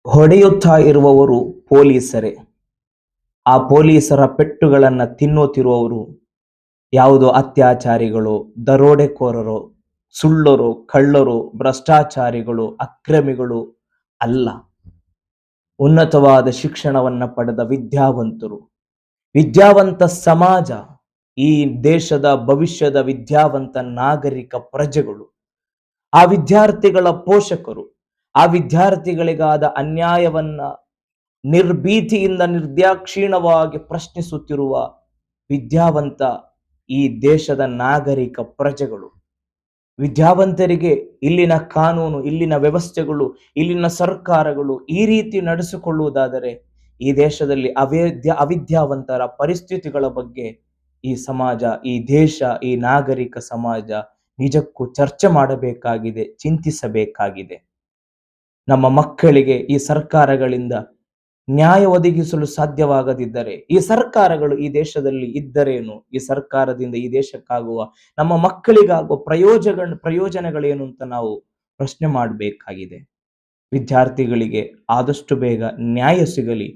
ಹೊಡೆಯುತ್ತಾ ಇರುವವರು ಪೊಲೀಸರೇ. ಆ ಪೊಲೀಸರ ಪೆಟ್ಟುಗಳನ್ನ ತಿನ್ನುತ್ತಿರುವವರು ಯಾವುದೋ ಅತ್ಯಾಚಾರಿಗಳು, ದರೋಡೆಕೋರರು, ಸುಳ್ಳರು, ಕಳ್ಳರು, ಭ್ರಷ್ಟಾಚಾರಿಗಳು, ಅಕ್ರಮಿಗಳು ಅಲ್ಲ. ಉನ್ನತವಾದ ಶಿಕ್ಷಣವನ್ನ ಪಡೆದ ವಿದ್ಯಾವಂತರು, ವಿದ್ಯಾವಂತ ಸಮಾಜ, ಈ ದೇಶದ ಭವಿಷ್ಯದ ವಿದ್ಯಾವಂತ ನಾಗರಿಕ ಪ್ರಜೆಗಳು, ಆ ವಿದ್ಯಾರ್ಥಿಗಳ ಪೋಷಕರು, ಆ ವಿದ್ಯಾರ್ಥಿಗಳಿಗಾದ ಅನ್ಯಾಯವನ್ನ ನಿರ್ಭೀತಿಯಿಂದ ನಿರ್ದಾಕ್ಷಿಣ್ಯವಾಗಿ ಪ್ರಶ್ನಿಸುತ್ತಿರುವ ವಿದ್ಯಾವಂತ ಈ ದೇಶದ ನಾಗರಿಕ ಪ್ರಜೆಗಳು. ವಿದ್ಯಾವಂತರಿಗೆ ಇಲ್ಲಿನ ಕಾನೂನು, ಇಲ್ಲಿನ ವ್ಯವಸ್ಥೆಗಳು, ಇಲ್ಲಿನ ಸರ್ಕಾರಗಳು ಈ ರೀತಿ ನಡೆಸಿಕೊಳ್ಳುವುದಾದರೆ ಈ ದೇಶದಲ್ಲಿ ಅವಿದ್ಯಾವಂತರ ಪರಿಸ್ಥಿತಿಗಳ ಬಗ್ಗೆ ಈ ಸಮಾಜ, ಈ ದೇಶ, ಈ ನಾಗರಿಕ ಸಮಾಜ ನಿಜಕ್ಕೂ ಚರ್ಚೆ ಮಾಡಬೇಕಾಗಿದೆ, ಚಿಂತಿಸಬೇಕಾಗಿದೆ. ನಮ್ಮ ಮಕ್ಕಳಿಗೆ ಈ ಸರ್ಕಾರಗಳಿಂದ ನ್ಯಾಯ ಒದಗಿಸಲು ಸಾಧ್ಯವಾಗದಿದ್ದರೆ ಈ ಸರ್ಕಾರಗಳು ಈ ದೇಶದಲ್ಲಿ ಇದ್ದರೇನು, ಈ ಸರ್ಕಾರದಿಂದ ಈ ದೇಶಕ್ಕಾಗುವ, ನಮ್ಮ ಮಕ್ಕಳಿಗಾಗುವ ಪ್ರಯೋಜನಗಳೇನು ಅಂತ ನಾವು ಪ್ರಶ್ನೆ ಮಾಡಬೇಕಾಗಿದೆ. ವಿದ್ಯಾರ್ಥಿಗಳಿಗೆ ಆದಷ್ಟು ಬೇಗ ನ್ಯಾಯ ಸಿಗಲಿ,